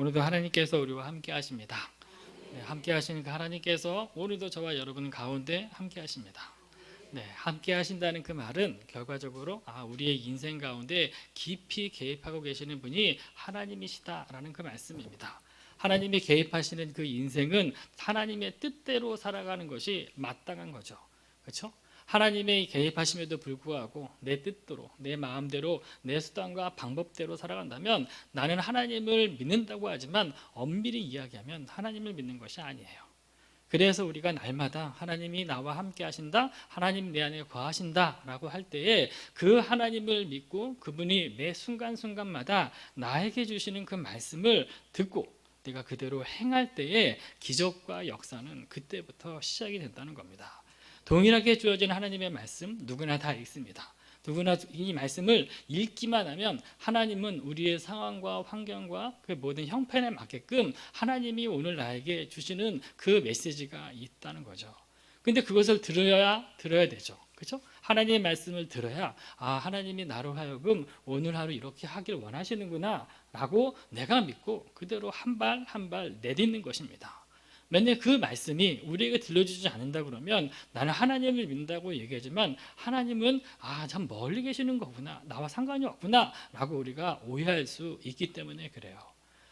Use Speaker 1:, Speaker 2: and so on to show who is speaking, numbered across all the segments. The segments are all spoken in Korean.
Speaker 1: 오늘도 하나님께서 우리와 함께 하십니다. 함께 하시는 그 하나님께서 오늘도 저와 여러분 가운데 함께 하십니다. 함께 하신다는 그 말은 결과적으로 우리의 인생 가운데 깊이 개입하고 계시는 분이 하나님이시다라는 그 말씀입니다. 하나님이 개입하시는 그 인생은 하나님의 뜻대로 살아가는 것이 마땅한 거죠. 그렇죠? 하나님의 개입하심에도 불구하고 내 뜻대로, 내 마음대로, 내 수단과 방법대로 살아간다면 나는 하나님을 믿는다고 하지만 엄밀히 이야기하면 하나님을 믿는 것이 아니에요. 그래서 우리가 날마다 하나님이 나와 함께 하신다, 하나님 내 안에 거하신다 라고 할 때에 그 하나님을 믿고 그분이 매 순간순간마다 나에게 주시는 그 말씀을 듣고 내가 그대로 행할 때에 기적과 역사는 그때부터 시작이 된다는 겁니다. 동일하게 주어진 하나님의 말씀 누구나 다 읽습니다. 누구나 이 말씀을 읽기만 하면 하나님은 우리의 상황과 환경과 그 모든 형편에 맞게끔 하나님이 오늘 나에게 주시는 그 메시지가 있다는 거죠. 근데 그것을 들어야 되죠. 그렇죠? 하나님의 말씀을 들어야 하나님이 나로 하여금 오늘 하루 이렇게 하길 원하시는구나 라고 내가 믿고 그대로 한 발 한 발 내딛는 것입니다. 맨날 그 말씀이 우리에게 들려주지 않는다 그러면 나는 하나님을 믿는다고 얘기하지만 하나님은 참 멀리 계시는 거구나, 나와 상관이 없구나 라고 우리가 오해할 수 있기 때문에 그래요.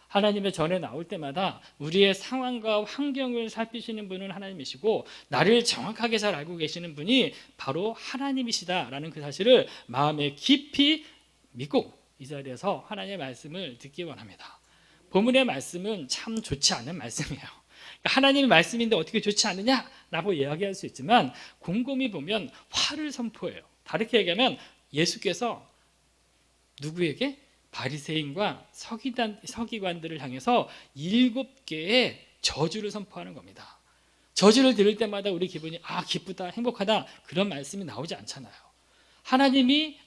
Speaker 1: 하나님의 전에 나올 때마다 우리의 상황과 환경을 살피시는 분은 하나님이시고 나를 정확하게 잘 알고 계시는 분이 바로 하나님이시다라는 그 사실을 마음에 깊이 믿고 이 자리에서 하나님의 말씀을 듣기 원합니다. 본문의 말씀은 참 좋지 않은 말씀이에요. 하나님의 말씀인데 어떻게 좋지 않느냐라고 이야기할 수 있지만 곰곰이 보면 화를 선포해요. 다르게 얘기하면 예수께서 누구에게? 바리새인과 서기관들을 향해서 7개의 저주를 선포하는 겁니다. 저주를 들을 때마다 우리 기분이 기쁘다, 행복하다 그런 말씀이 나오지 않잖아요. 하나님이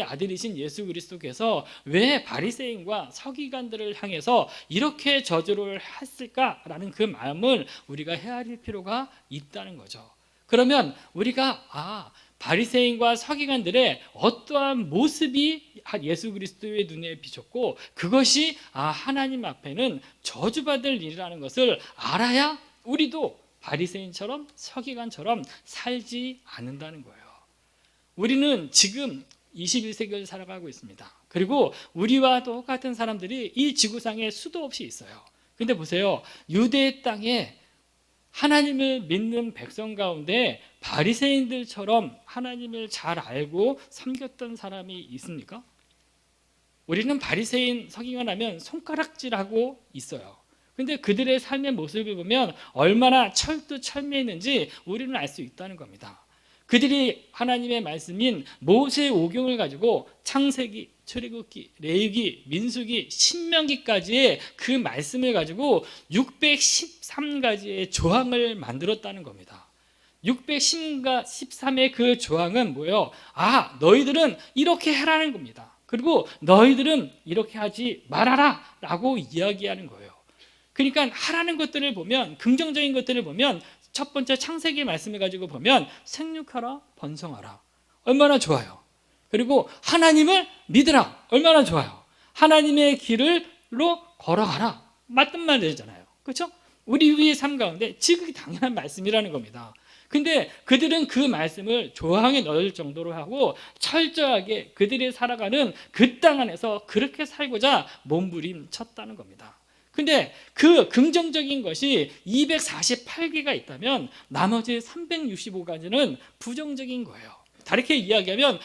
Speaker 1: 아들이신 예수 그리스도께서 왜 바리새인과 서기관들을 향해서 이렇게 저주를 했을까라는 그 마음을 우리가 헤아릴 필요가 있다는 거죠. 그러면 우리가 바리새인과 서기관들의 어떠한 모습이 예수 그리스도의 눈에 비쳤고 그것이 하나님 앞에는 저주받을 일이라는 것을 알아야 우리도 바리새인처럼 서기관처럼 살지 않는다는 거예요. 우리는 지금 21세기를 살아가고 있습니다. 그리고 우리와 똑같은 사람들이 이 지구상에 수도 없이 있어요. 근데 보세요. 유대 땅에 하나님을 믿는 백성 가운데 바리새인들처럼 하나님을 잘 알고 섬겼던 사람이 있습니까? 우리는 바리새인 서기관 하면 손가락질하고 있어요. 근데 그들의 삶의 모습을 보면 얼마나 철두철미했는지 우리는 알 수 있다는 겁니다. 그들이 하나님의 말씀인 모세오경을 가지고 창세기, 출애굽기, 레위기, 민수기, 신명기까지의 그 말씀을 가지고 613가지의 조항을 만들었다는 겁니다. 613의 그 조항은 뭐예요? 너희들은 이렇게 해라는 겁니다. 그리고 너희들은 이렇게 하지 말아라 라고 이야기하는 거예요. 그러니까 하라는 것들을 보면, 긍정적인 것들을 보면 첫 번째 창세기 말씀을 가지고 보면 생육하라, 번성하라. 얼마나 좋아요. 그리고 하나님을 믿으라. 얼마나 좋아요. 하나님의 길로 걸어가라. 맞는 말이잖아요. 그렇죠? 우리의 삶 가운데 지극히 당연한 말씀이라는 겁니다. 근데 그들은 그 말씀을 조항에 넣을 정도로 하고 철저하게 그들이 살아가는 그 땅 안에서 그렇게 살고자 몸부림쳤다는 겁니다. 근데 그 긍정적인 것이 248개가 있다면 나머지 365가지는 부정적인 거예요. 다르게 이야기하면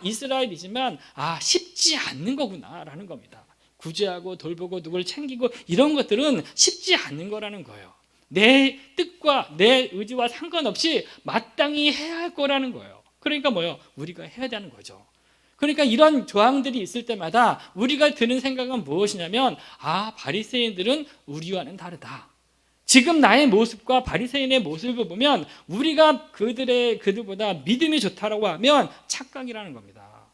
Speaker 1: 이스라엘이지만 쉽지 않는 거구나라는 겁니다. 구제하고 돌보고 누굴 챙기고 이런 것들은 쉽지 않는 거라는 거예요. 내 뜻과 내 의지와 상관없이 마땅히 해야 할 거라는 거예요. 그러니까 뭐예요? 우리가 해야 되는 거죠. 그러니까 이런 조항들이 있을 때마다 우리가 드는 생각은 무엇이냐면 바리새인들은 우리와는 다르다. 지금 나의 모습과 바리새인의 모습을 보면 우리가 그들보다 믿음이 좋다라고 하면 착각이라는 겁니다.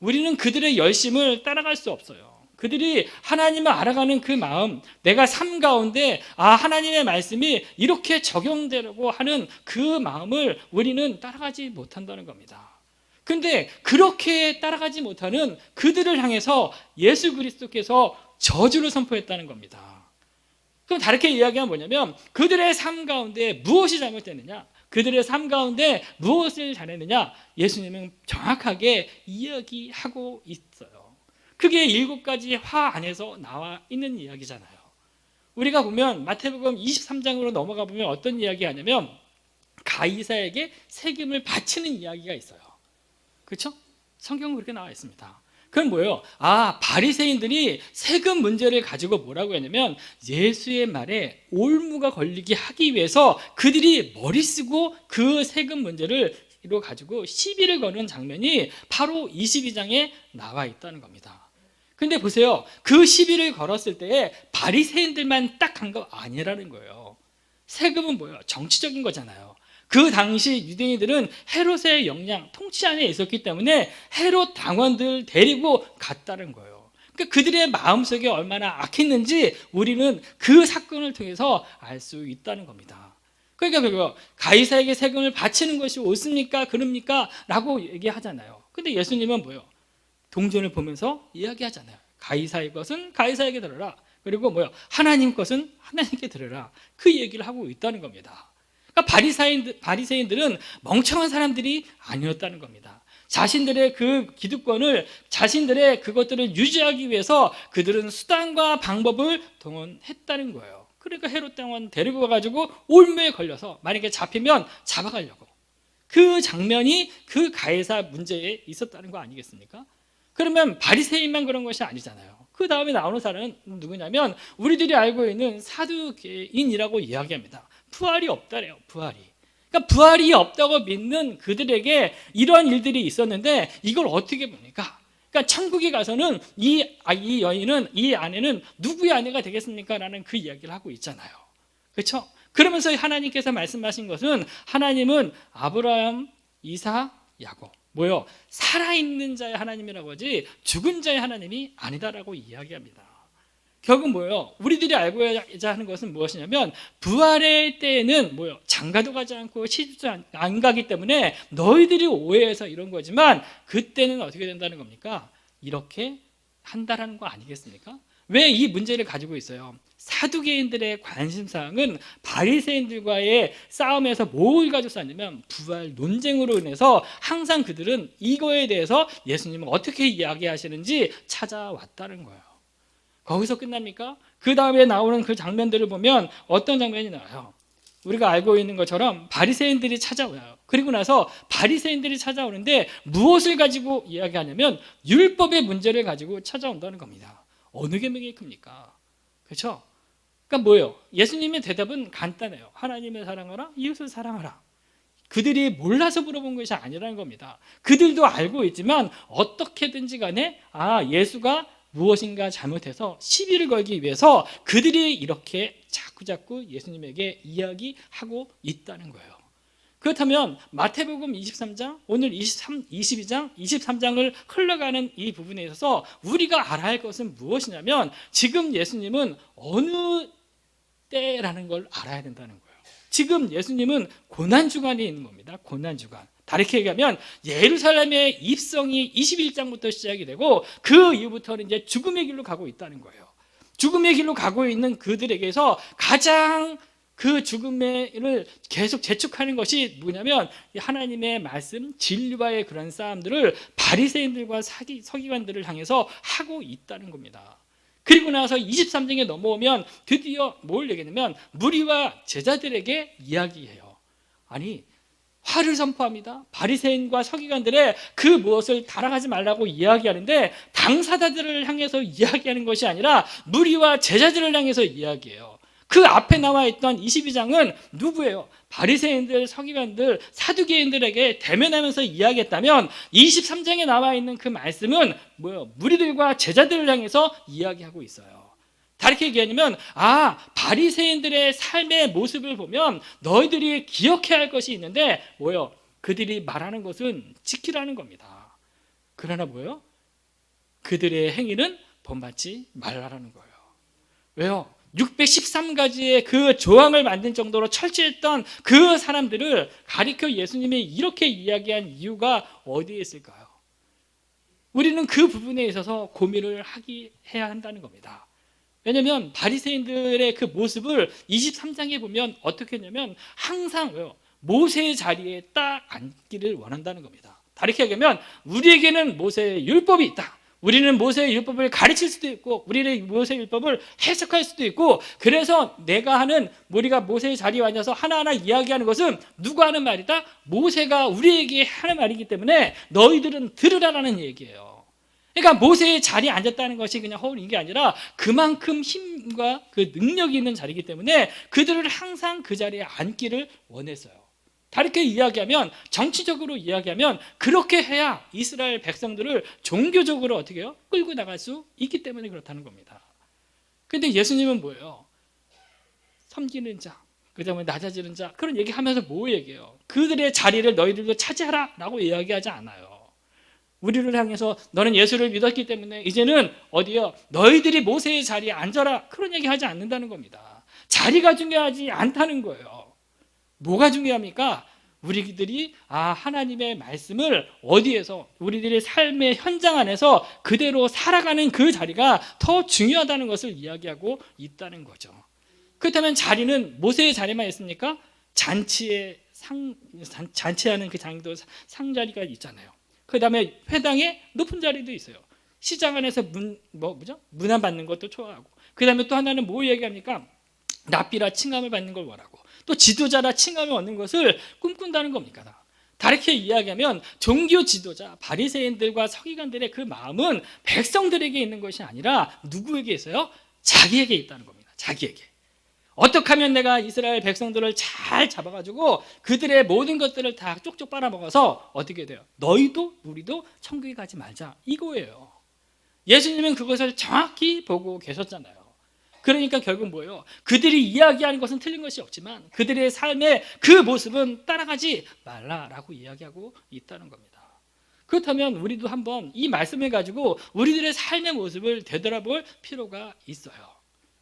Speaker 1: 우리는 그들의 열심을 따라갈 수 없어요. 그들이 하나님을 알아가는 그 마음, 내가 삶 가운데 하나님의 말씀이 이렇게 적용되려고 하는 그 마음을 우리는 따라가지 못한다는 겁니다. 근데 그렇게 따라가지 못하는 그들을 향해서 예수 그리스도께서 저주를 선포했다는 겁니다. 그럼 다르게 이야기하면 뭐냐면 그들의 삶 가운데 무엇이 잘못됐느냐, 그들의 삶 가운데 무엇을 잘했느냐, 예수님은 정확하게 이야기하고 있어요. 그게 7가지 화 안에서 나와 있는 이야기잖아요. 우리가 보면 마태복음 23장으로 넘어가 보면 어떤 이야기 하냐면 가이사에게 세금을 바치는 이야기가 있어요. 그렇죠? 성경은 그렇게 나와 있습니다. 그건 뭐예요? 바리새인들이 세금 문제를 가지고 뭐라고 했냐면 예수의 말에 올무가 걸리게 하기 위해서 그들이 머리 쓰고 그 세금 문제를 가지고 시비를 거는 장면이 바로 22장에 나와 있다는 겁니다. 근데 보세요. 그 시비를 걸었을 때에 바리새인들만 딱 한 거 아니라는 거예요. 세금은 뭐예요? 정치적인 거잖아요. 그 당시 유대인들은 헤롯의 영향, 통치 안에 있었기 때문에 헤롯 당원들 데리고 갔다는 거예요. 그러니까 그들의 마음속에 얼마나 악했는지 우리는 그 사건을 통해서 알 수 있다는 겁니다. 그러니까 가이사에게 세금을 바치는 것이 옳습니까? 그럽니까? 라고 얘기하잖아요. 근데 예수님은 뭐예요? 동전을 보면서 이야기하잖아요. 가이사의 것은 가이사에게 들어라. 그리고 하나님 것은 하나님께 들어라. 그 얘기를 하고 있다는 겁니다. 그러니까 바리새인들은 멍청한 사람들이 아니었다는 겁니다. 자신들의 그 기득권을, 자신들의 그것들을 유지하기 위해서 그들은 수단과 방법을 동원했다는 거예요. 그러니까 헤롯 당원 데리고 가가지고 올무에 걸려서 만약에 잡히면 잡아가려고. 그 장면이 그 가이사 문제에 있었다는 거 아니겠습니까? 그러면 바리새인만 그런 것이 아니잖아요. 그 다음에 나오는 사람은 누구냐면 우리들이 알고 있는 사두개인이라고 이야기합니다. 부활이 없다래요. 부활이. 그러니까 부활이 없다고 믿는 그들에게 이러한 일들이 있었는데 이걸 어떻게 봅니까? 그러니까 천국에 가서는 이 여인은, 이 아내는 누구의 아내가 되겠습니까? 라는 그 이야기를 하고 있잖아요. 그렇죠? 그러면서 하나님께서 말씀하신 것은 하나님은 아브라함, 이삭, 야곱 살아있는 자의 하나님이라고 하지 죽은 자의 하나님이 아니다라고 이야기합니다. 결국 우리들이 알고자 하는 것은 무엇이냐면 부활의 때에는 장가도 가지 않고 시집도 안 가기 때문에 너희들이 오해해서 이런 거지만 그때는 어떻게 된다는 겁니까? 이렇게 한다라는 거 아니겠습니까? 왜 이 문제를 가지고 있어요? 사두개인들의 관심사항은 바리새인들과의 싸움에서 뭘 가지고 싸우냐면 부활 논쟁으로 인해서 항상 그들은 이거에 대해서 예수님은 어떻게 이야기하시는지 찾아왔다는 거예요. 거기서 끝납니까? 그 다음에 나오는 그 장면들을 보면 어떤 장면이 나와요? 우리가 알고 있는 것처럼 바리새인들이 찾아와요. 그리고 나서 바리새인들이 찾아오는데 무엇을 가지고 이야기하냐면 율법의 문제를 가지고 찾아온다는 겁니다. 어느 계명이 큽니까? 그렇죠? 그러니까 예수님의 대답은 간단해요. 하나님을 사랑하라, 이웃을 사랑하라. 그들이 몰라서 물어본 것이 아니라는 겁니다. 그들도 알고 있지만 어떻게든지 간에 예수가 무엇인가 잘못해서 시비를 걸기 위해서 그들이 이렇게 자꾸자꾸 예수님에게 이야기하고 있다는 거예요. 그렇다면 마태복음 23장, 오늘 22장, 23장을 흘러가는 이 부분에 있어서 우리가 알아야 할 것은 무엇이냐면 지금 예수님은 어느 때라는 걸 알아야 된다는 거예요. 지금 예수님은 고난주간에 있는 겁니다. 고난주간. 다르게 얘기하면 예루살렘의 입성이 21장부터 시작이 되고 그 이후부터는 이제 죽음의 길로 가고 있다는 거예요. 죽음의 길로 가고 있는 그들에게서 가장 그 죽음을 계속 재촉하는 것이 뭐냐면 하나님의 말씀, 진리와의 그런 싸움들을 바리새인들과 서기관들을 향해서 하고 있다는 겁니다. 그리고 나서 23장에 넘어오면 드디어 뭘 얘기하냐면 무리와 제자들에게 이야기해요. 아니 화를 선포합니다. 바리새인과 서기관들의 그 무엇을 따라가지 말라고 이야기하는데 당사자들을 향해서 이야기하는 것이 아니라 무리와 제자들을 향해서 이야기해요. 그 앞에 나와 있던 22장은 누구예요? 바리새인들, 서기관들, 사두개인들에게 대면하면서 이야기했다면 23장에 나와 있는 그 말씀은 무리들과 제자들을 향해서 이야기하고 있어요. 다르게 얘기하면 바리새인들의 삶의 모습을 보면 너희들이 기억해야 할 것이 있는데 그들이 말하는 것은 지키라는 겁니다. 그러나 그들의 행위는 본받지 말라라는 거예요. 왜요? 613가지의 그 조항을 만든 정도로 철저했던 그 사람들을 가리켜 예수님이 이렇게 이야기한 이유가 어디에 있을까요? 우리는 그 부분에 있어서 고민을 해야 한다는 겁니다. 왜냐하면 바리새인들의 그 모습을 23장에 보면 어떻게 했냐면 항상 왜요? 모세의 자리에 딱 앉기를 원한다는 겁니다. 다르게 얘기하면 우리에게는 모세의 율법이 있다. 우리는 모세의 율법을 가르칠 수도 있고 우리는 모세의 율법을 해석할 수도 있고, 그래서 내가 하는, 우리가 모세의 자리에 앉아서 하나하나 이야기하는 것은 누가 하는 말이다? 모세가 우리에게 하는 말이기 때문에 너희들은 들으라라는 얘기예요. 그러니까 모세의 자리에 앉았다는 것이 그냥 허울인 게 아니라 그만큼 힘과 그 능력이 있는 자리이기 때문에 그들을 항상 그 자리에 앉기를 원했어요. 다르게 이야기하면, 정치적으로 이야기하면 그렇게 해야 이스라엘 백성들을 종교적으로 어떻게 해요? 끌고 나갈 수 있기 때문에 그렇다는 겁니다. 그런데 예수님은 뭐예요? 섬기는 자, 그 다음에 낮아지는 자, 그런 얘기하면서 뭐 얘기해요? 그들의 자리를 너희들도 차지하라 라고 이야기하지 않아요. 우리를 향해서 너는 예수를 믿었기 때문에 이제는 어디요? 너희들이 모세의 자리에 앉아라, 그런 얘기하지 않는다는 겁니다. 자리가 중요하지 않다는 거예요. 뭐가 중요합니까? 우리들이 하나님의 말씀을 어디에서, 우리들의 삶의 현장 안에서 그대로 살아가는 그 자리가 더 중요하다는 것을 이야기하고 있다는 거죠. 그렇다면 자리는 모세의 자리만 있습니까? 잔치하는 그 장도 상자리가 있잖아요. 그 다음에 회당에 높은 자리도 있어요. 시장 안에서 문안 받는 것도 좋아하고, 그 다음에 또 하나는 뭐 얘기합니까? 납비라 칭함을 받는 걸 원하고, 또 지도자라 칭함을 얻는 것을 꿈꾼다는 겁니까? 다르게 이야기하면 종교 지도자 바리새인들과 서기관들의 그 마음은 백성들에게 있는 것이 아니라 누구에게 있어요? 자기에게 있다는 겁니다. 자기에게. 어떻게 하면 내가 이스라엘 백성들을 잘 잡아가지고 그들의 모든 것들을 다 쪽쪽 빨아먹어서 어떻게 돼요? 너희도 우리도 천국에 가지 말자, 이거예요. 예수님은 그것을 정확히 보고 계셨잖아요. 그러니까 결국 뭐예요? 그들이 이야기하는 것은 틀린 것이 없지만 그들의 삶의 그 모습은 따라가지 말라라고 이야기하고 있다는 겁니다. 그렇다면 우리도 한번 이 말씀을 가지고 우리들의 삶의 모습을 되돌아볼 필요가 있어요.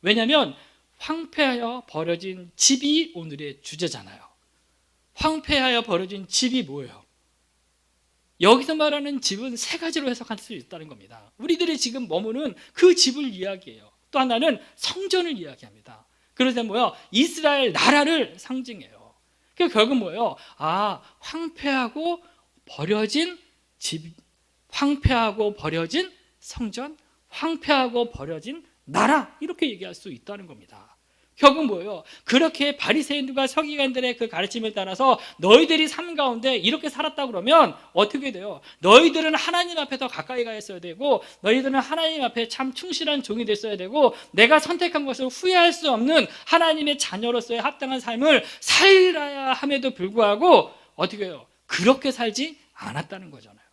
Speaker 1: 왜냐하면 황폐하여 버려진 집이 오늘의 주제잖아요. 황폐하여 버려진 집이 뭐예요? 여기서 말하는 집은 세 가지로 해석할 수 있다는 겁니다. 우리들이 지금 머무는 그 집을 이야기해요. 또 하나는 성전을 이야기합니다. 그래서 뭐예요? 이스라엘 나라를 상징해요. 그러니까 결국 뭐예요? 황폐하고 버려진 집, 황폐하고 버려진 성전, 황폐하고 버려진 나라, 이렇게 얘기할 수 있다는 겁니다. 결국 뭐예요? 그렇게 바리새인들과 서기관들의 그 가르침을 따라서 너희들이 삶 가운데 이렇게 살았다 그러면 어떻게 돼요? 너희들은 하나님 앞에 더 가까이 가 있어야 되고, 너희들은 하나님 앞에 참 충실한 종이 됐어야 되고, 내가 선택한 것을 후회할 수 없는 하나님의 자녀로서의 합당한 삶을 살아야 함에도 불구하고 어떻게 해요? 그렇게 살지 않았다는 거잖아요.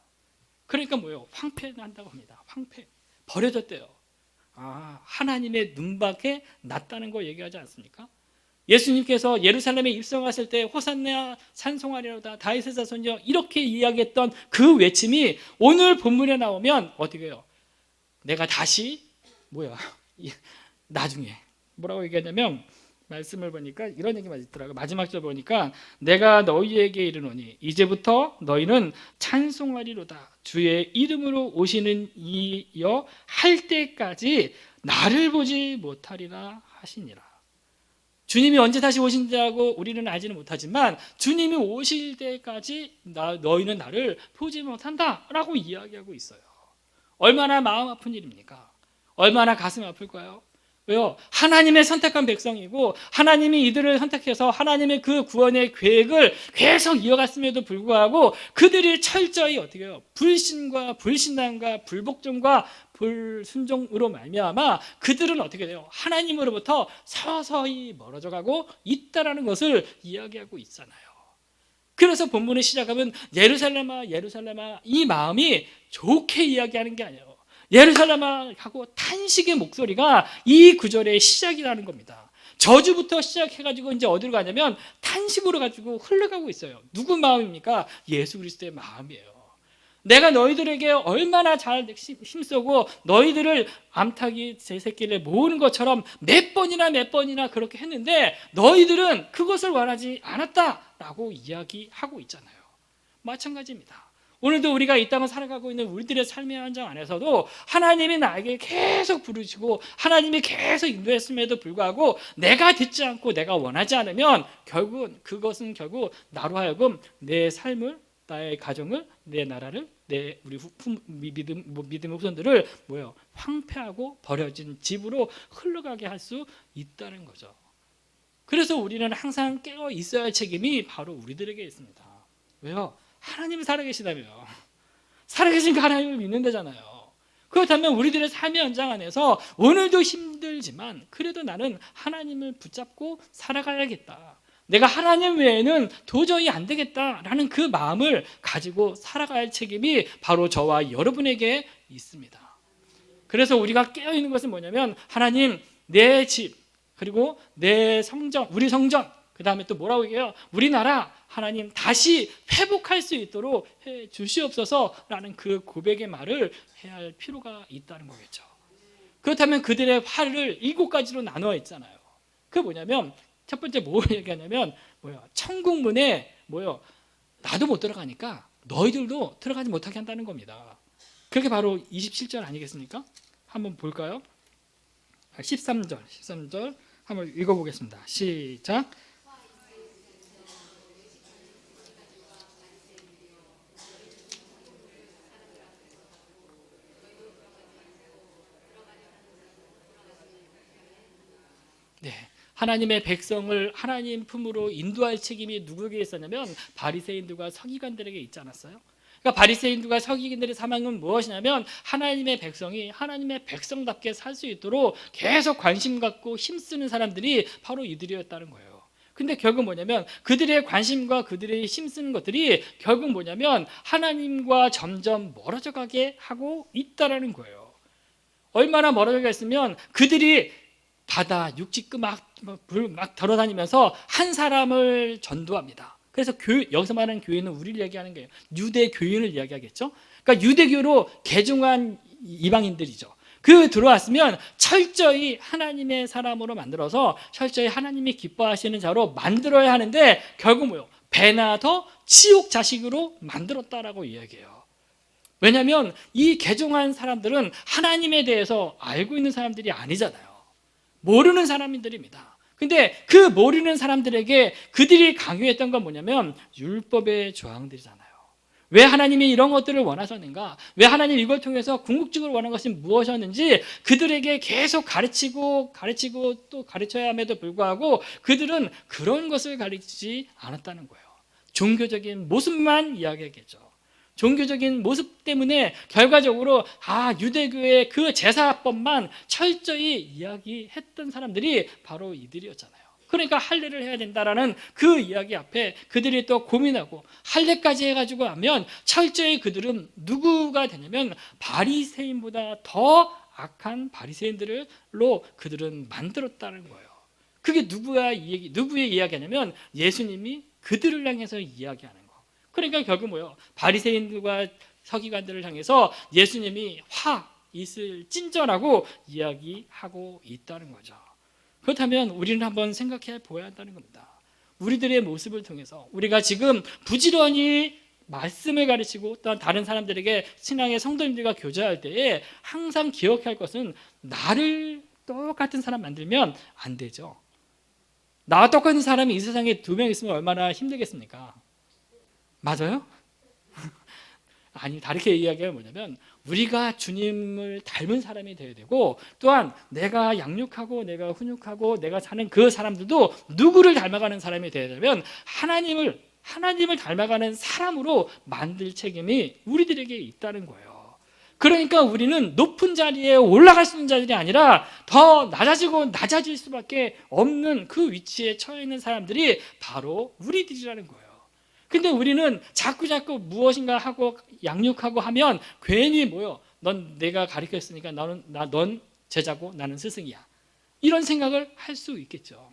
Speaker 1: 그러니까 뭐예요? 황폐한다고 합니다. 황폐, 버려졌대요. 하나님의 눈밖에 났다는 거 얘기하지 않습니까? 예수님께서 예루살렘에 입성하실 때 호산나 찬송하리로다 다윗의 자손이여, 이렇게 이야기했던 그 외침이 오늘 본문에 나오면 어떻게 해요? 내가 다시 나중에 뭐라고 얘기하냐면, 말씀을 보니까 이런 얘기만 있더라고요. 마지막 절 보니까 내가 너희에게 이르노니 이제부터 너희는 찬송하리로다 주의 이름으로 오시는 이여 할 때까지 나를 보지 못하리라 하시니라. 주님이 언제 다시 오신다고 우리는 알지는 못하지만 주님이 오실 때까지 너희는 나를 보지 못한다라고 이야기하고 있어요. 얼마나 마음 아픈 일입니까? 얼마나 가슴 아플까요? 왜요? 하나님의 선택한 백성이고 하나님이 이들을 선택해서 하나님의 그 구원의 계획을 계속 이어갔음에도 불구하고 그들이 철저히 어떻게 해요? 불신과 불신앙과 불복종과 불순종으로 말미암아 그들은 어떻게 돼요? 하나님으로부터 서서히 멀어져 가고 있다라는 것을 이야기하고 있잖아요. 그래서 본문을 시작하면 예루살렘아 예루살렘아, 이 마음이 좋게 이야기하는 게 아니에요. 예루살렘아 하고 탄식의 목소리가 이 구절의 시작이라는 겁니다. 저주부터 시작해가지고 이제 어디로 가냐면 탄식으로 가지고 흘러가고 있어요. 누구 마음입니까? 예수 그리스도의 마음이에요. 내가 너희들에게 얼마나 잘 힘쓰고 너희들을 암탉이 제 새끼를 모으는 것처럼 몇 번이나 그렇게 했는데 너희들은 그것을 원하지 않았다라고 이야기하고 있잖아요. 마찬가지입니다. 오늘도 우리가 이 땅을 살아가고 있는 우리들의 삶의 현장 안에서도 하나님이 나에게 계속 부르시고 하나님이 계속 인도했음에도 불구하고 내가 듣지 않고 내가 원하지 않으면 결국은 그것은 결국 나로 하여금 내 삶을, 나의 가정을, 내 나라를, 우리 믿음의 후손들을 황폐하고 버려진 집으로 흘러가게 할 수 있다는 거죠. 그래서 우리는 항상 깨어 있어야 할 책임이 바로 우리들에게 있습니다. 왜요? 하나님이 살아계시다며. 살아계신 그 하나님을 믿는 데잖아요. 그렇다면 우리들의 삶의 현장 안에서 오늘도 힘들지만 그래도 나는 하나님을 붙잡고 살아가야겠다. 내가 하나님 외에는 도저히 안 되겠다라는 그 마음을 가지고 살아가야 할 책임이 바로 저와 여러분에게 있습니다. 그래서 우리가 깨어있는 것은 뭐냐면 하나님, 내 집, 그리고 내 성전, 우리 성전, 그 다음에 또 뭐라고 얘기해요? 우리나라 하나님 다시 회복할 수 있도록 해 주시옵소서라는 그 고백의 말을 해야 할 필요가 있다는 거겠죠. 그렇다면 그들의 화를 7가지로 나누어 있잖아요. 그게 뭐냐면 첫 번째 뭘 얘기하냐면 천국 문에 나도 못 들어가니까 너희들도 들어가지 못하게 한다는 겁니다. 그게 바로 27절 아니겠습니까? 한번 볼까요? 13절 한번 읽어보겠습니다. 시작. 네, 하나님의 백성을 하나님 품으로 인도할 책임이 누구에게 있었냐면 바리새인들과 서기관들에게 있지 않았어요? 그러니까 바리새인들과 서기관들의 사명은 무엇이냐면 하나님의 백성이 하나님의 백성답게 살 수 있도록 계속 관심 갖고 힘쓰는 사람들이 바로 이들이었다는 거예요. 근데 결국 뭐냐면 그들의 관심과 그들의 힘쓰는 것들이 결국 뭐냐면 하나님과 점점 멀어져 가게 하고 있다라는 거예요. 얼마나 멀어져 갔으면 그들이 바다, 육지 막 돌아다니면서 한 사람을 전도합니다. 그래서 여기서 말하는 교회는 우리를 얘기하는 거예요. 유대 교인을 이야기하겠죠. 그러니까 유대교로 개종한 이방인들이죠. 그 들어왔으면 철저히 하나님의 사람으로 만들어서 철저히 하나님이 기뻐하시는 자로 만들어야 하는데 결국 배나 더 지옥 자식으로 만들었다라고 이야기해요. 왜냐하면 이 개종한 사람들은 하나님에 대해서 알고 있는 사람들이 아니잖아요. 모르는 사람들입니다. 근데 그 모르는 사람들에게 그들이 강요했던 건 뭐냐면 율법의 조항들이잖아요. 왜 하나님이 이런 것들을 원하셨는가? 왜 하나님 이걸 통해서 궁극적으로 원하는 것이 무엇이었는지 그들에게 계속 가르치고 또 가르쳐야 함에도 불구하고 그들은 그런 것을 가르치지 않았다는 거예요. 종교적인 모습만 이야기하겠죠. 종교적인 모습 때문에 결과적으로 유대교의 그 제사법만 철저히 이야기했던 사람들이 바로 이들이었잖아요. 그러니까 할례를 해야 된다라는 그 이야기 앞에 그들이 또 고민하고 할례까지 해가지고 하면 철저히 그들은 누구가 되냐면 바리새인보다 더 악한 바리새인들로 그들은 만들었다는 거예요. 그게 누구의 이야기냐면 예수님이 그들을 향해서 이야기하는 거예요. 그러니까 결국 바리새인들과 서기관들을 향해서 예수님이 있을 찐전하고 이야기하고 있다는 거죠. 그렇다면 우리는 한번 생각해 보아야 한다는 겁니다. 우리들의 모습을 통해서 우리가 지금 부지런히 말씀을 가르치고 또한 다른 사람들에게 신앙의 성도님들과 교제할 때에 항상 기억해야 할 것은 나를 똑같은 사람 만들면 안 되죠. 나와 똑같은 사람이 이 세상에 2명 있으면 얼마나 힘들겠습니까? 맞아요? 아니, 다르게 이야기하면 뭐냐면 우리가 주님을 닮은 사람이 되어야 되고 또한 내가 양육하고 내가 훈육하고 내가 사는 그 사람들도 누구를 닮아가는 사람이 되어야 되면 하나님을 닮아가는 사람으로 만들 책임이 우리들에게 있다는 거예요. 그러니까 우리는 높은 자리에 올라갈 수 있는 자들이 아니라 더 낮아질 수밖에 없는 그 위치에 처해 있는 사람들이 바로 우리들이라는 거예요. 근데 우리는 자꾸 무엇인가 하고 양육하고 하면 괜히 넌 내가 가르쳤으니까 넌 제자고 나는 스승이야. 이런 생각을 할 수 있겠죠.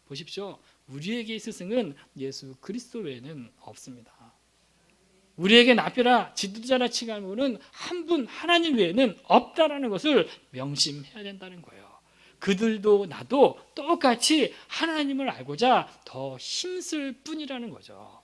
Speaker 1: 보십시오. 우리에게 스승은 예수 그리스도 외에는 없습니다. 우리에게 나표라 지도자라 칭하는 한 분 하나님 외에는 없다라는 것을 명심해야 된다는 거예요. 그들도 나도 똑같이 하나님을 알고자 더 힘쓸 뿐이라는 거죠.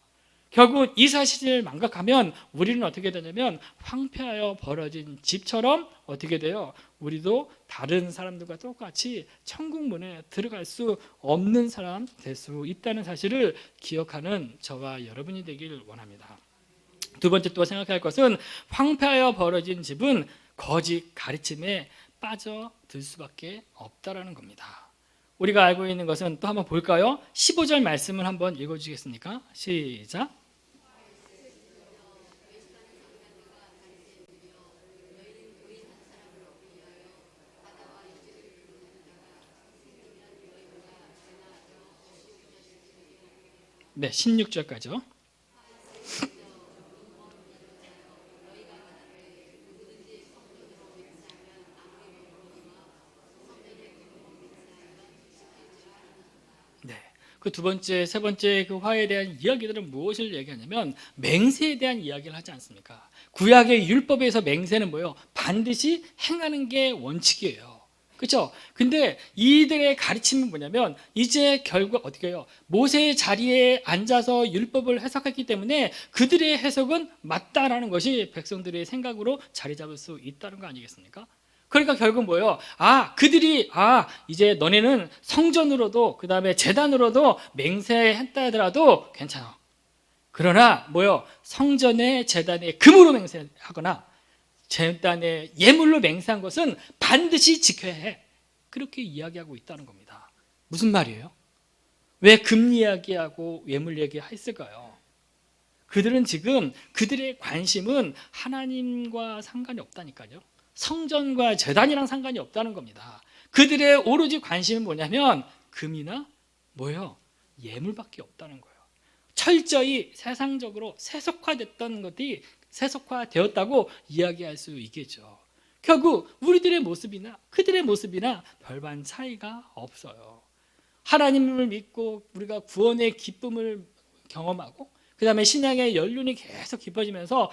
Speaker 1: 결국 이 사실을 망각하면 우리는 어떻게 되냐면 황폐하여 벌어진 집처럼 어떻게 돼요? 우리도 다른 사람들과 똑같이 천국 문에 들어갈 수 없는 사람 될 수 있다는 사실을 기억하는 저와 여러분이 되길 원합니다. 두 번째 또 생각할 것은 황폐하여 벌어진 집은 거짓 가르침에 빠져들 수밖에 없다라는 겁니다. 우리가 알고 있는 것은 또 한번 볼까요? 15절 말씀을 한번 읽어주시겠습니까? 시작. 네, 16절까지요. 네. 그 두 번째, 세 번째 그 화에 대한 이야기들은 무엇을 얘기하냐면 맹세에 대한 이야기를 하지 않습니까? 구약의 율법에서 맹세는 뭐예요? 반드시 행하는 게 원칙이에요. 그렇죠? 근데 이들의 가르침은 뭐냐면 이제 결국 어떻게 해요? 모세의 자리에 앉아서 율법을 해석했기 때문에 그들의 해석은 맞다라는 것이 백성들의 생각으로 자리 잡을 수 있다는 거 아니겠습니까? 그러니까 결국 뭐예요? 그들이 이제 너네는 성전으로도 그다음에 제단으로도 맹세했다 하더라도 괜찮아. 그러나 뭐예요? 성전에 제단에 금으로 맹세하거나 제단에 예물로 맹세한 것은 반드시 지켜야 해. 그렇게 이야기하고 있다는 겁니다. 무슨 말이에요? 왜 금 이야기하고 예물 얘기했을까요? 그들은 지금 그들의 관심은 하나님과 상관이 없다니까요. 성전과 제단이랑 상관이 없다는 겁니다. 그들의 오로지 관심은 뭐냐면 금이나 뭐예요? 예물밖에 없다는 거예요. 철저히 세상적으로 세속화됐던 것이 세속화되었다고 이야기할 수 있겠죠. 결국 우리들의 모습이나 그들의 모습이나 별반 차이가 없어요. 하나님을 믿고 우리가 구원의 기쁨을 경험하고 그 다음에 신앙의 연륜이 계속 깊어지면서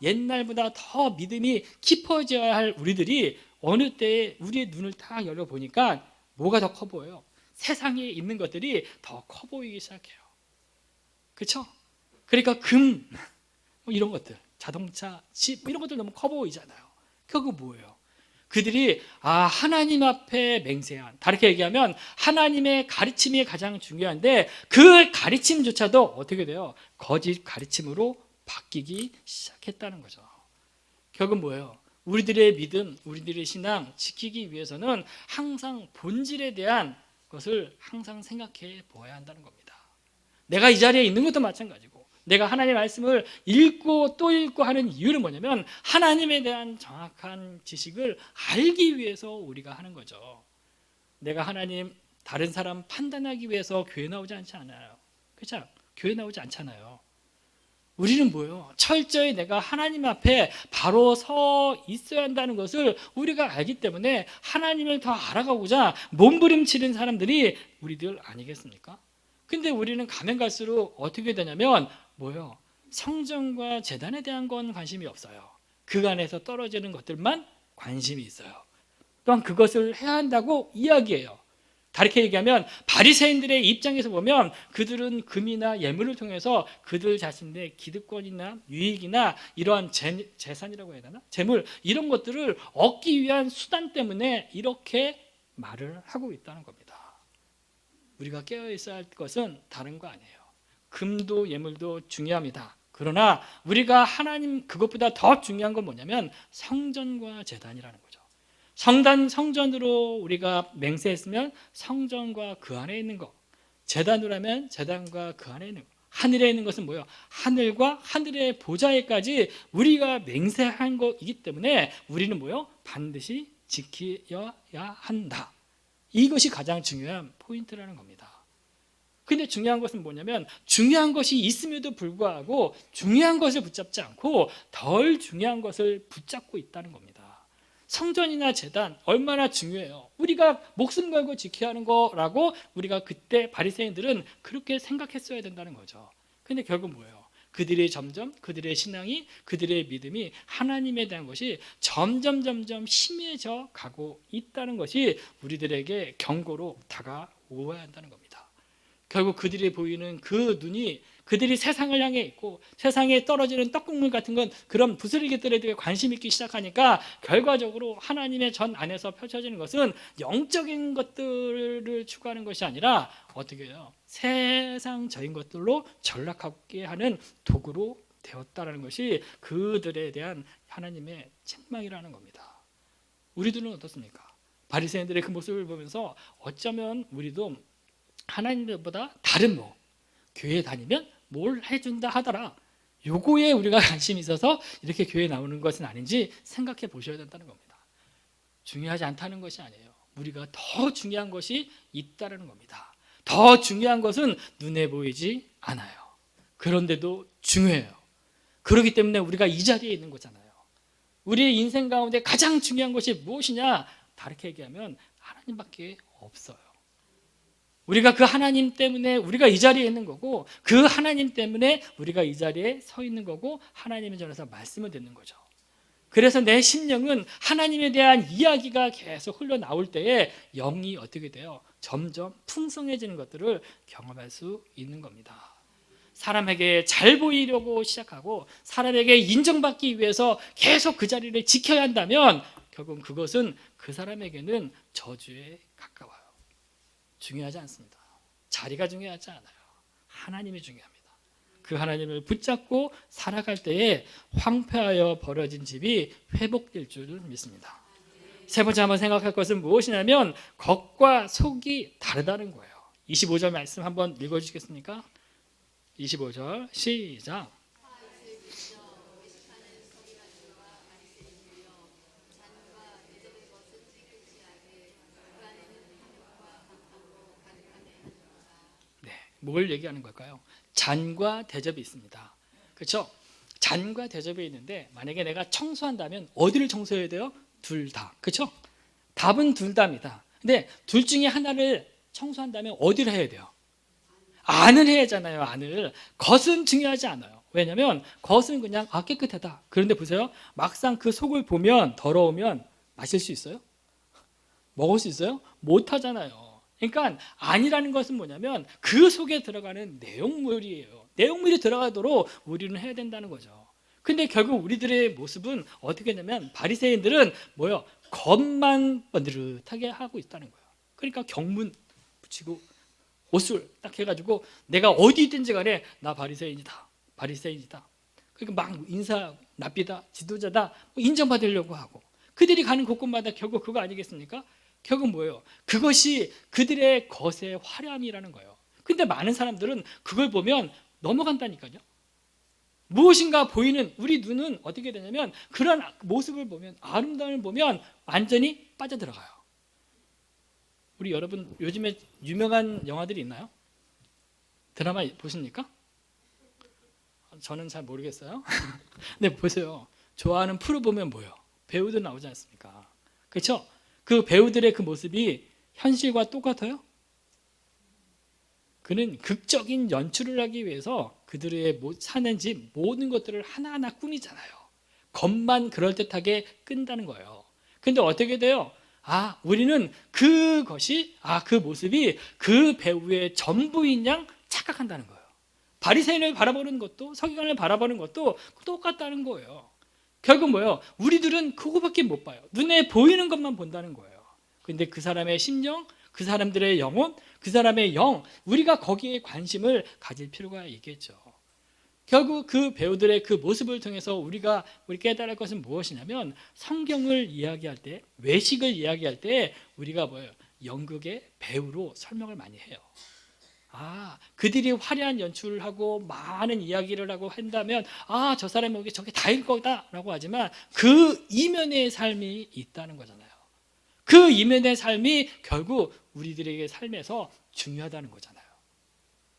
Speaker 1: 옛날보다 더 믿음이 깊어져야 할 우리들이 어느 때에 우리의 눈을 딱 열어보니까 뭐가 더 커 보여요? 세상에 있는 것들이 더 커 보이기 시작해요. 그렇죠? 그러니까 금 이런 것들, 자동차, 집 이런 것들 너무 커 보이잖아요. 결국 뭐예요? 그들이 하나님 앞에 맹세한, 다르게 얘기하면 하나님의 가르침이 가장 중요한데 그 가르침조차도 어떻게 돼요? 거짓 가르침으로 바뀌기 시작했다는 거죠. 결국 뭐예요? 우리들의 믿음, 우리들의 신앙 지키기 위해서는 항상 본질에 대한 것을 항상 생각해 보아야 한다는 겁니다. 내가 이 자리에 있는 것도 마찬가지고 내가 하나님의 말씀을 읽고 또 읽고 하는 이유는 뭐냐면 하나님에 대한 정확한 지식을 알기 위해서 우리가 하는 거죠. 내가 하나님 다른 사람 판단하기 위해서 교회 나오지 않지 않아요. 그렇죠? 교회 나오지 않잖아요. 우리는 뭐예요? 철저히 내가 하나님 앞에 바로 서 있어야 한다는 것을 우리가 알기 때문에 하나님을 더 알아가고자 몸부림치는 사람들이 우리들 아니겠습니까? 근데 우리는 가면 갈수록 어떻게 되냐면 뭐예요? 성전과 제단에 대한 건 관심이 없어요. 그 안에서 떨어지는 것들만 관심이 있어요. 또한 그것을 해야 한다고 이야기해요. 다르게 얘기하면 바리새인들의 입장에서 보면 그들은 금이나 예물을 통해서 그들 자신의 기득권이나 유익이나 이러한 재산이라고 해야 되나? 재물 이런 것들을 얻기 위한 수단 때문에 이렇게 말을 하고 있다는 겁니다. 우리가 깨어 있어야 할 것은 다른 거 아니에요. 금도 예물도 중요합니다. 그러나 우리가 하나님 그것보다 더 중요한 건 뭐냐면 성전과 제단이라는 거죠. 성전으로 우리가 맹세했으면 성전과 그 안에 있는 것, 제단으로 하면 제단과 그 안에 있는 것, 하늘에 있는 것은 뭐예요? 하늘과 하늘의 보좌에까지 우리가 맹세한 것이기 때문에 우리는 뭐예요? 반드시 지켜야 한다. 이것이 가장 중요한 포인트라는 겁니다. 근데 중요한 것은 뭐냐면 중요한 것이 있음에도 불구하고 중요한 것을 붙잡지 않고 덜 중요한 것을 붙잡고 있다는 겁니다. 성전이나 제단 얼마나 중요해요. 우리가 목숨 걸고 지켜야 하는 거라고 우리가 그때 바리새인들은 그렇게 생각했어야 된다는 거죠. 근데 결국 뭐예요? 그들의 신앙이 그들의 믿음이 하나님에 대한 것이 점점 심해져 가고 있다는 것이 우리들에게 경고로 다가오야 한다는 겁니다. 결국 그들이 보이는 그 눈이 그들이 세상을 향해 있고 세상에 떨어지는 떡국물 같은 건 그런 부스러기들에 대해 관심 있기 시작하니까 결과적으로 하나님의 전 안에서 펼쳐지는 것은 영적인 것들을 추구하는 것이 아니라 어떻게 해요? 세상적인 것들로 전락하게 하는 도구로 되었다는 것이 그들에 대한 하나님의 책망이라는 겁니다. 우리들은 어떻습니까? 바리새인들의 그 모습을 보면서 어쩌면 우리도 하나님보다 다른 교회 다니면 뭘 해준다 하더라, 요거에 우리가 관심이 있어서 이렇게 교회에 나오는 것은 아닌지 생각해 보셔야 된다는 겁니다. 중요하지 않다는 것이 아니에요. 우리가 더 중요한 것이 있다는 겁니다. 더 중요한 것은 눈에 보이지 않아요. 그런데도 중요해요. 그렇기 때문에 우리가 이 자리에 있는 거잖아요. 우리의 인생 가운데 가장 중요한 것이 무엇이냐? 다르게 얘기하면 하나님밖에 없어요. 우리가 그 하나님 때문에 우리가 이 자리에 있는 거고, 그 하나님 때문에 우리가 이 자리에 서 있는 거고, 하나님의 전에서 말씀을 듣는 거죠. 그래서 내 심령은 하나님에 대한 이야기가 계속 흘러나올 때에 영이 어떻게 돼요? 점점 풍성해지는 것들을 경험할 수 있는 겁니다. 사람에게 잘 보이려고 시작하고 사람에게 인정받기 위해서 계속 그 자리를 지켜야 한다면 결국 그것은 그 사람에게는 저주에 가까워요. 중요하지 않습니다. 자리가 중요하지 않아요. 하나님이 중요합니다. 그 하나님을 붙잡고 살아갈 때에 황폐하여 버려진 집이 회복될 줄을 믿습니다. 세 번째 한번 생각할 것은 무엇이냐면 겉과 속이 다르다는 거예요. 25절 말씀 한번 읽어주시겠습니까? 25절 시작. 네, 뭘 얘기하는 걸까요? 잔과 대접이 있습니다. 그렇죠? 잔과 대접이 있는데 만약에 내가 청소한다면 어디를 청소해야 돼요? 둘 다. 그렇죠? 답은 둘 다입니다. 근데 둘 중에 하나를 청소한다면 어디를 해야 돼요? 안을 해야 하잖아요. 안을. 겉은 중요하지 않아요. 왜냐하면 겉은 그냥 깨끗하다. 그런데 보세요. 막상 그 속을 보면 더러우면 마실 수 있어요? 먹을 수 있어요? 못 하잖아요. 그러니까 안이라는 것은 뭐냐면 그 속에 들어가는 내용물이에요. 내용물이 들어가도록 우리는 해야 된다는 거죠. 근데 결국 우리들의 모습은 어떻게 되냐면 바리새인들은 뭐요? 겉만 번듯하게 하고 있다는 거예요. 그러니까 경문 붙이고 옷을 딱 해가지고 내가 어디 있든지 간에 나 바리새인이다, 바리새인이다. 그러니까 막 인사 납비다, 지도자다 인정받으려고 하고 그들이 가는 곳곳마다 결국 그거 아니겠습니까? 결국 뭐예요? 그것이 그들의 겉의 화려함이라는 거예요. 근데 많은 사람들은 그걸 보면 넘어간다니까요. 무엇인가 보이는 우리 눈은 어떻게 되냐면 그런 모습을 보면 아름다움을 보면 완전히 빠져들어가요. 우리 여러분 요즘에 유명한 영화들이 있나요? 드라마 보십니까? 저는 잘 모르겠어요. 근데 보세요. 좋아하는 프로 보면 뭐예요? 배우들 나오지 않습니까? 그렇죠? 그 배우들의 그 모습이 현실과 똑같아요? 그는 극적인 연출을 하기 위해서 그들의 사는 집 모든 것들을 하나하나 꾸미잖아요. 겉만 그럴듯하게 끈다는 거예요. 근데 어떻게 돼요? 우리는 그것이 그 모습이 그 배우의 전부인 양 착각한다는 거예요. 바리새인을 바라보는 것도 서기관을 바라보는 것도 똑같다는 거예요. 결국 뭐예요? 우리들은 그거밖에 못 봐요. 눈에 보이는 것만 본다는 거예요. 근데 그 사람의 심령, 그 사람들의 영혼, 그 사람의 영, 우리가 거기에 관심을 가질 필요가 있겠죠. 결국 그 배우들의 그 모습을 통해서 우리 깨달을 것은 무엇이냐면 성경을 이야기할 때, 외식을 이야기할 때 우리가 뭐예요? 연극의 배우로 설명을 많이 해요. 그들이 화려한 연출을 하고 많은 이야기를 하고 한다면 저 사람이 여기 저게 다일 거다라고 하지만 그 이면의 삶이 있다는 거잖아요. 그 이면의 삶이 결국 우리들에게 삶에서 중요하다는 거잖아요.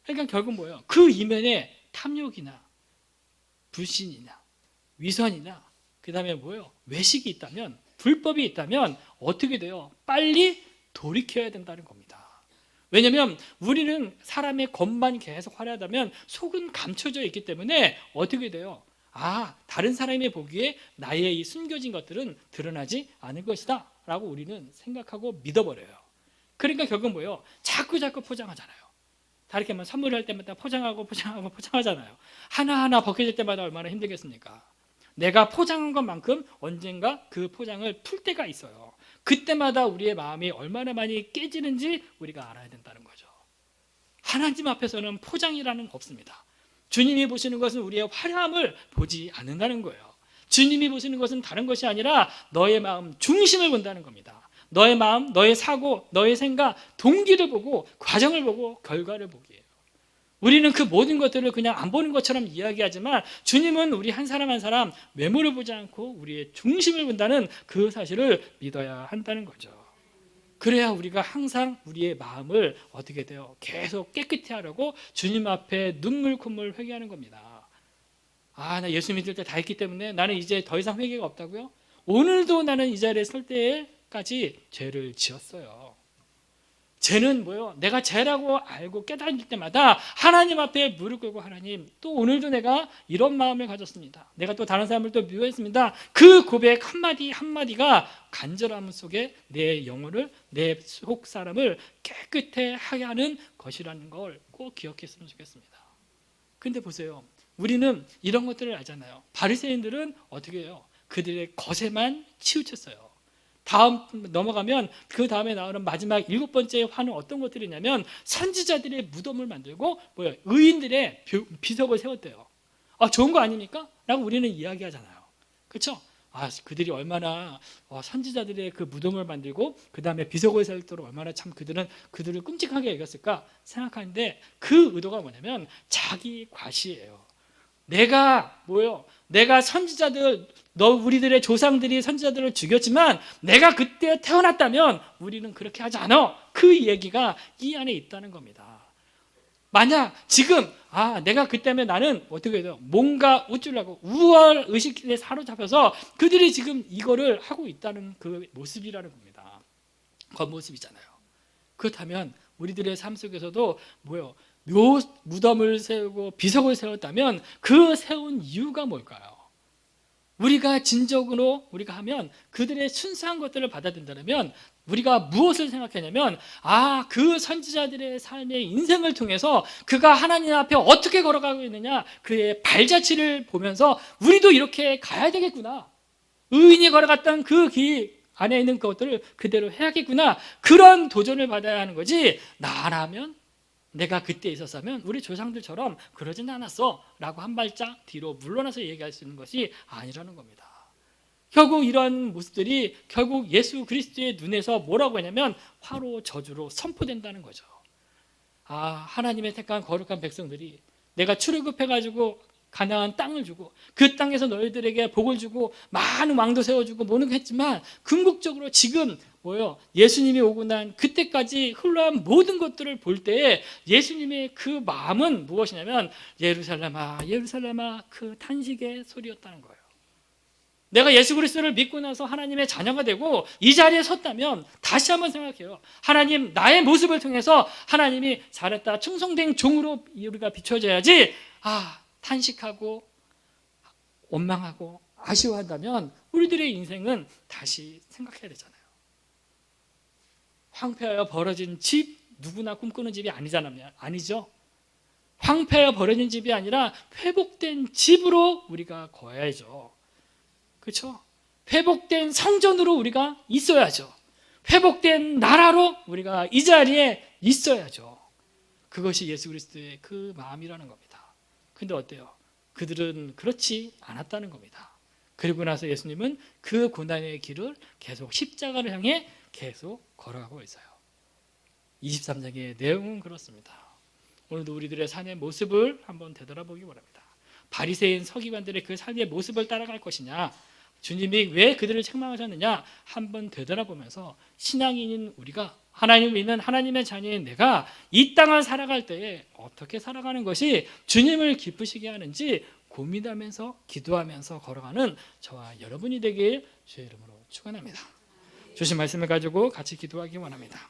Speaker 1: 그러니까 결국 뭐예요? 그 이면에 탐욕이나 불신이나 위선이나 그 다음에 뭐예요? 외식이 있다면, 불법이 있다면 어떻게 돼요? 빨리 돌이켜야 된다는 겁니다. 왜냐하면 우리는 사람의 겉만 계속 화려하다면 속은 감춰져 있기 때문에 어떻게 돼요? 다른 사람이 보기에 나의 이 숨겨진 것들은 드러나지 않을 것이다 라고 우리는 생각하고 믿어버려요. 그러니까 결국 뭐예요? 자꾸 포장하잖아요. 다 이렇게 뭐 선물을 할 때마다 포장하잖아요. 하나하나 벗겨질 때마다 얼마나 힘들겠습니까? 내가 포장한 것만큼 언젠가 그 포장을 풀 때가 있어요. 그때마다 우리의 마음이 얼마나 많이 깨지는지 우리가 알아야 된다는 거죠. 하나님 앞에서는 포장이라는 없습니다. 주님이 보시는 것은 우리의 화려함을 보지 않는다는 거예요. 주님이 보시는 것은 다른 것이 아니라 너의 마음 중심을 본다는 겁니다. 너의 마음, 너의 사고, 너의 생각, 동기를 보고 과정을 보고 결과를 보기예요. 우리는 그 모든 것들을 그냥 안 보는 것처럼 이야기하지만 주님은 우리 한 사람 한 사람 외모를 보지 않고 우리의 중심을 본다는 그 사실을 믿어야 한다는 거죠. 그래야 우리가 항상 우리의 마음을 어떻게 돼요? 계속 깨끗이 하려고 주님 앞에 눈물 콧물 회개하는 겁니다. 나 예수 믿을 때 다 했기 때문에 나는 이제 더 이상 회개가 없다고요? 오늘도 나는 이 자리에 설 때까지 죄를 지었어요. 죄는 뭐요? 내가 죄라고 알고 깨달을 때마다 하나님 앞에 무릎 꿇고 하나님, 또 오늘도 내가 이런 마음을 가졌습니다. 내가 또 다른 사람을 또 미워했습니다. 그 고백 한마디 한마디가 간절함 속에 내 영혼을, 내 속 사람을 깨끗해 하게 하는 것이라는 걸 꼭 기억했으면 좋겠습니다. 근데 보세요. 우리는 이런 것들을 알잖아요. 바리새인들은 어떻게 해요? 그들의 것에만 치우쳤어요. 다음 넘어가면 그 다음에 나오는 마지막 7번째 화는 어떤 것들이냐면 선지자들의 무덤을 만들고 의인들의 비석을 세웠대요. 좋은 거 아닙니까? 라고 우리는 이야기하잖아요. 그렇죠? 그들이 얼마나 선지자들의 그 무덤을 만들고 그 다음에 비석을 세우도록 얼마나 참 그들을 끔찍하게 여겼을까 생각하는데 그 의도가 뭐냐면 자기 과시예요. 내가 선지자들, 우리들의 조상들이 선지자들을 죽였지만 내가 그때 태어났다면 우리는 그렇게 하지 않아. 그 얘기가 이 안에 있다는 겁니다. 만약 지금 내가 그때면 나는 어떻게 해요? 뭔가 우쭐하고 우월 의식에 사로잡혀서 그들이 지금 이거를 하고 있다는 그 모습이라는 겁니다. 겉모습이잖아요. 그렇다면 우리들의 삶 속에서도 무덤을 세우고 비석을 세웠다면 그 세운 이유가 뭘까요? 우리가 진정으로 하면 그들의 순수한 것들을 받아들인다면 우리가 무엇을 생각하냐면 그 선지자들의 삶의 인생을 통해서 그가 하나님 앞에 어떻게 걸어가고 있느냐, 그의 발자취를 보면서 우리도 이렇게 가야 되겠구나, 의인이 걸어갔던 그 길 안에 있는 것들을 그대로 해야겠구나, 그런 도전을 받아야 하는 거지, 나라면 내가 그때 있었으면 우리 조상들처럼 그러진 않았어 라고 한 발짝 뒤로 물러나서 얘기할 수 있는 것이 아니라는 겁니다. 결국 이러한 모습들이 결국 예수 그리스도의 눈에서 뭐라고 하냐면 화로 저주로 선포된다는 거죠. 하나님의 택한 거룩한 백성들이 내가 출애굽해가지고 가나안 땅을 주고 그 땅에서 너희들에게 복을 주고 많은 왕도 세워주고 모든 거 했지만 궁극적으로 지금 예수님이 오고 난 그때까지 흘러간 모든 것들을 볼 때에 예수님의 그 마음은 무엇이냐면 예루살렘아 예루살렘아 그 탄식의 소리였다는 거예요. 내가 예수 그리스도를 믿고 나서 하나님의 자녀가 되고 이 자리에 섰다면 다시 한번 생각해요. 하나님, 나의 모습을 통해서 하나님이 잘했다, 충성된 종으로 우리가 비춰져야지 탄식하고 원망하고 아쉬워한다면 우리들의 인생은 다시 생각해야 되잖아요. 황폐하여 벌어진 집, 누구나 꿈꾸는 집이 아니죠. 황폐하여 벌어진 집이 아니라 회복된 집으로 우리가 거야죠. 그렇죠? 회복된 성전으로 우리가 있어야죠. 회복된 나라로 우리가 이 자리에 있어야죠. 그것이 예수 그리스도의 그 마음이라는 겁니다. 근데 어때요? 그들은 그렇지 않았다는 겁니다. 그리고 나서 예수님은 그 고난의 길을 계속 십자가를 향해 계속 걸어가고 있어요. 23장의 내용은 그렇습니다. 오늘도 우리들의 삶의 모습을 한번 되돌아보기 바랍니다. 바리새인 서기관들의 그 삶의 모습을 따라갈 것이냐, 주님이 왜 그들을 책망하셨느냐 한번 되돌아보면서 신앙인인 우리가, 하나님을 믿는 하나님의 자녀인 내가 이 땅을 살아갈 때에 어떻게 살아가는 것이 주님을 기쁘시게 하는지 고민하면서 기도하면서 걸어가는 저와 여러분이 되길 주의 이름으로 축원합니다. 주신 말씀을 가지고 같이 기도하기 원합니다.